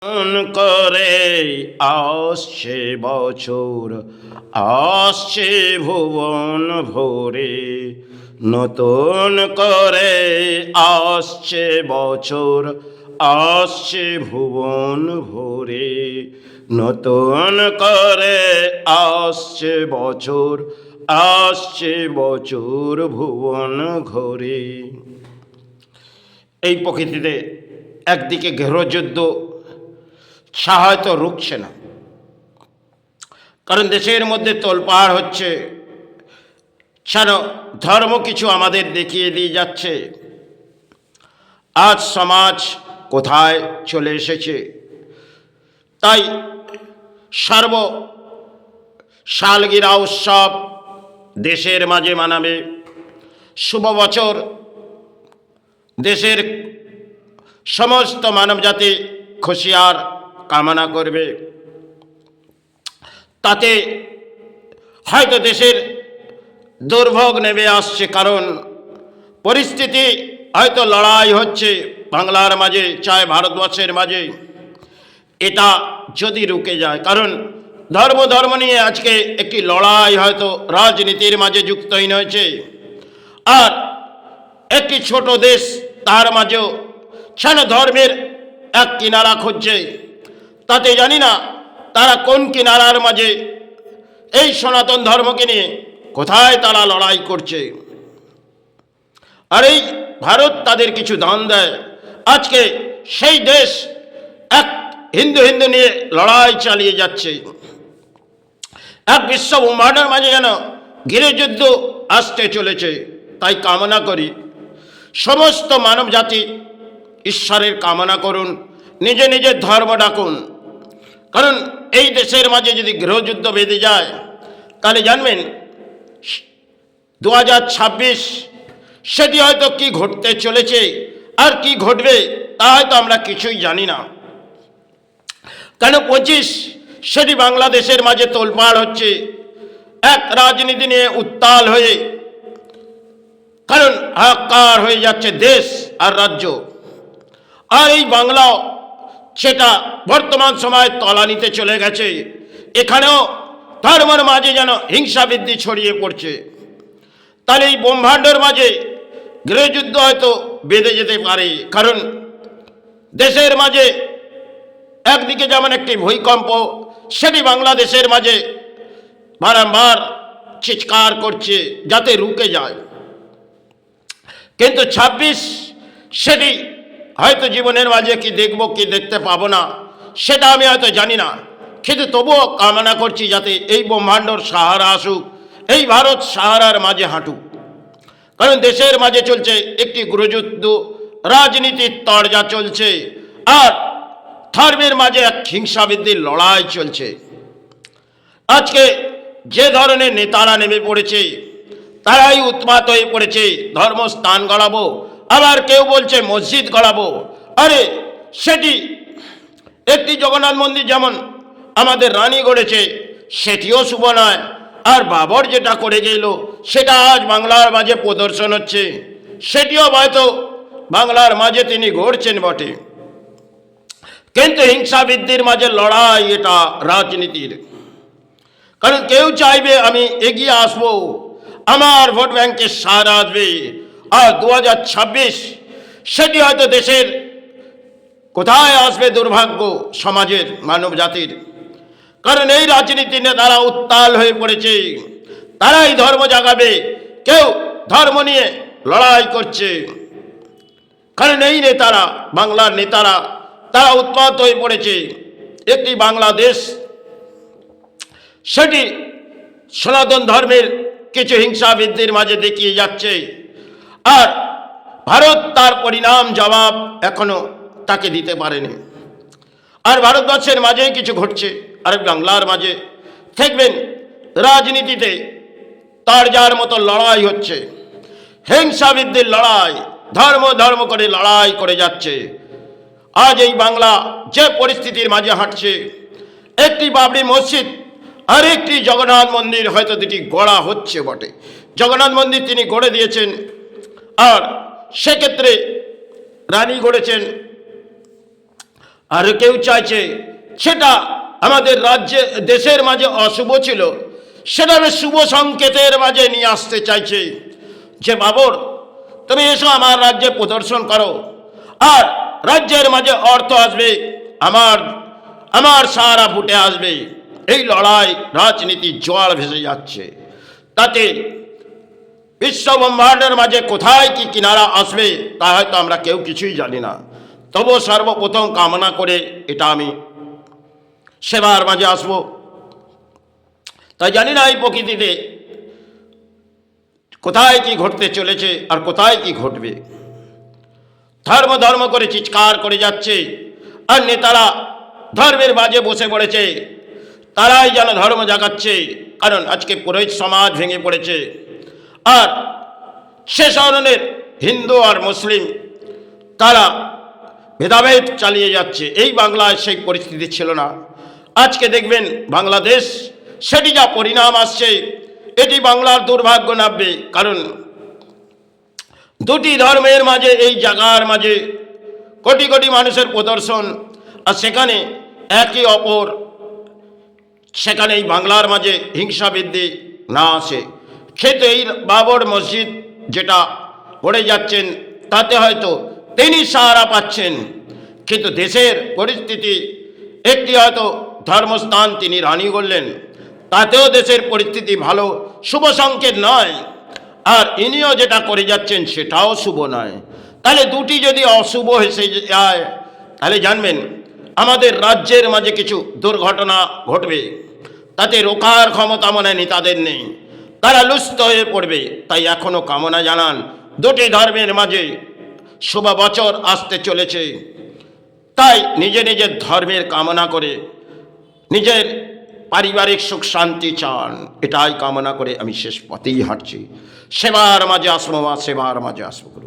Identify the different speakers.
Speaker 1: করে আসছে বছর, আসছে ভুবন ভরে। নতুন করে আসছে বছর, আসছে ভুবন ভরে। নতুন করে আসছে বছর, আসছে বছর ভুবন ঘরে। এই প্রকৃতিতে একদিকে গৃহযুদ্ধ হয়তো রুখছে না, কারণ দেশের মধ্যে তোলপাড় হচ্ছে। যেন ধর্ম কিছু আমাদের দেখিয়ে দিয়ে যাচ্ছে আজ সমাজ কোথায় চলে এসেছে। তাই সর্ব সালগিরা উৎসব দেশের মাঝে মানাবে, শুভ বছর দেশের সমস্ত মানবজাতি খুশিয়ার কামনা করবে। তাতে হয়তো দেশের দুর্ভোগ নেমে আসছে, কারণ পরিস্থিতি হয়তো লড়াই হচ্ছে বাংলার মাঝে, চাই ভারতবর্ষের মাঝে। এটা যদি রুকে যায়, কারণ ধর্ম নিয়ে আজকে একটি লড়াই হয়তো রাজনীতির মাঝে যুক্ত হয়েছে। আর একটি ছোট দেশ, তার মাঝেও যেন ধর্মের এক কিনারা খুঁজছে। তাতে জানি না তারা কোন কিনারার মাঝে এই সনাতন ধর্মকে নিয়ে কোথায় তারা লড়াই করছে। আর এই ভারত তাদের কিছু দান দেয়। আজকে সেই দেশ এক হিন্দু নিয়ে লড়াই চালিয়ে যাচ্ছে। এক বিশ্ব ব্রহ্মাণ্ডের মাঝে যেন গৃহযুদ্ধ আসতে চলেছে। তাই কামনা করি সমস্ত মানব জাতি ঈশ্বরের কামনা করুন, নিজে নিজের ধর্ম ডাকুন। কারণ এই দেশের মাঝে যদি গৃহযুদ্ধ বেঁধে যায়, তাহলে জানবেন 2026 সেটি হয়তো কি ঘটতে চলেছে আর কি ঘটবে তা হয়তো আমরা কিছুই জানি না। কেন 25 সেটি বাংলাদেশের মাঝে তোলপাড় হচ্ছে এক রাজনীতি নিয়ে উত্তাল হয়ে, কারণ হাহাকার হয়ে যাচ্ছে দেশ আর রাজ্য। আর এই বাংলাও সেটা বর্তমান সময় তলানিতে চলে গেছে। এখানেও ধর্মের মাঝে যেন হিংসা বৃদ্ধি ছড়িয়ে পড়ছে। তাহলে এই ব্রহ্মাণ্ডের মাঝে গৃহযুদ্ধ হয়তো বেঁধে যেতে পারে। কারণ দেশের মাঝে একদিকে যেমন একটি ভূমিকম্প, সেটি বাংলাদেশের মাঝে বারংবার চিৎকার করছে যাতে রুকে যায়। কিন্তু 26 সেটি হয়তো জীবনের মাঝে কি দেখব কি দেখতে পাবো না সেটা আমি হয়তো জানি না, কিন্তু তবুও কামনা করছি যাতে এই ব্রহ্মাণ্ডর সাহারা আসুক, এই ভারত সাহারার মাঝে হাঁটুক। কারণ দেশের মাঝে চলছে একটি গৃহযুদ্ধ, রাজনীতির তরজা চলছে, আর ধর্মের মাঝে এক হিংসা বৃদ্ধির লড়াই চলছে। আজকে যে ধরনের নেতারা নেমে পড়েছে, তারাই উৎপাত হয়ে পড়েছে ধর্মস্থান গড়াবো, আবার কেউ বলছে মসজিদ গড়াবো। আরে সেটি একটি জগন্নাথ মন্দির যেমন আমাদের রানী গড়েছে, সেটিও শুভ নয়। আর বাবর যেটা করে গেল সেটা আজ বাংলার মাঝে প্রদর্শন হচ্ছে, সেটিও হয়তো বাংলার মাঝে তিনি গড়ছেন বটে। কিন্তু হিংসা বৃদ্ধির মাঝে লড়াই এটা রাজনীতির। কারণ কেউ চাইবে আমি এগিয়ে আসবো, আমার ভোট ব্যাংকে সারা আসবে। আর 2026 সেটি হয়তো দেশের কোথায় আসবে দুর্ভাগ্য সমাজের মানব জাতির। কারণ এই রাজনীতি নিয়ে তারা উত্তাল হয়ে পড়েছে, তারাই ধর্ম জাগাবে, কেউ ধর্ম নিয়ে লড়াই করছে। কারণ এই নেতারা, বাংলার নেতারা, তারা উৎপাত হয়ে পড়েছে। একটি বাংলাদেশ সেটি সনাতন ধর্মের কিছু হিংসা বৃদ্ধির মাঝে দেখিয়ে যাচ্ছে, আর ভারত তার পরিণাম জবাব এখনো তাকে দিতে পারেনি। আর ভারতবর্ষের মাঝেই কিছু ঘটছে, আর বাংলার মাঝে দেখবেন রাজনীতিতে তার যার মতো লড়াই হচ্ছে, হিংসা বৃদ্ধির লড়াই, ধর্ম করে লড়াই করে যাচ্ছে। আজ এই বাংলা যে পরিস্থিতির মাঝে হাঁটছে, একটি বাবরি মসজিদ আর একটি জগন্নাথ মন্দির হয়তো দুটি গড়া হচ্ছে বটে। জগন্নাথ মন্দির তিনি গড়ে দিয়েছেন, আর সেক্ষেত্রে রানী গড়েছেন। আর কেউ চাইছে সেটা আমাদের রাজ্যে দেশের মাঝে অশুভ ছিল, সেটা আমি শুভ সংকেতের মাঝে নিয়ে আসতে চাইছে যে বাবর তুমি এসো আমার রাজ্যে প্রদর্শন করো, আর রাজ্যের মাঝে অর্থ আসবে, আমার আমার সাহারা ফুটে আসবে। এই লড়াই রাজনীতি জোয়ার ভেসে যাচ্ছে, তাতে বিশ্ব ব্রহ্মাণ্ডের মাঝে কোথায় কি কিনারা আসবে তা হয়তো আমরা কেউ কিছুই জানি না। তবু সর্বপ্রথম কামনা করে এটা আমি সেবার মাঝে আসবো। তাই জানি না এই প্রকৃতিতে কোথায় কি ঘটতে চলেছে আর কোথায় কি ঘটবে। ধর্ম ধর্ম করে চিৎকার করে যাচ্ছে, আর নেতারা ধর্মের বাজে বসে পড়েছে, তারাই যেন ধর্ম জাগাচ্ছে। কারণ আজকে পুরোহিত সমাজ ভেঙে পড়েছে, আর সে ধরনের হিন্দু আর মুসলিম তারা ভেদাভেদ চালিয়ে যাচ্ছে। এই বাংলায় সেই পরিস্থিতি ছিল না। আজকে দেখবেন বাংলাদেশ সেটি যা পরিণাম আসছে, এটি বাংলার দুর্ভাগ্য নামবে। কারণ দুটি ধর্মের মাঝে, এই জায়গার মাঝে কোটি কোটি মানুষের প্রদর্শন, আর সেখানে একে অপর, সেখানে এই বাংলার মাঝে হিংসা বৃদ্ধি না আসে। খেতে এই বাবর মসজিদ যেটা পড়ে যাচ্ছেন তাতে হয়তো তিনি সাহারা পাচ্ছেন, কিন্তু দেশের পরিস্থিতি, একটি হয়তো ধর্মস্থান তিনি রানী করলেন, তাতেও দেশের পরিস্থিতি ভালো, শুভ সংকেত নয়। আর ইনিও যেটা করে যাচ্ছেন সেটাও শুভ নয়। তাহলে দুটি যদি অশুভ এসে যায়, তাহলে জানবেন আমাদের রাজ্যের মাঝে কিছু দুর্ঘটনা ঘটবে, তাতে রোকার ক্ষমতা মনে নেতাদের নেই, তারা লুপ্ত হয়ে পড়বে। তাই এখনো কামনা জানান, দুটি ধর্মের মাঝে শুভ বছর আসতে চলেছে, তাই নিজে নিজের ধর্মের কামনা করে নিজের পারিবারিক সুখ শান্তি চান, এটাই কামনা করে আমি শেষ পথেই হাঁটছি। সেবার মাঝে আসবো মা, সেবার মাঝে আসবো।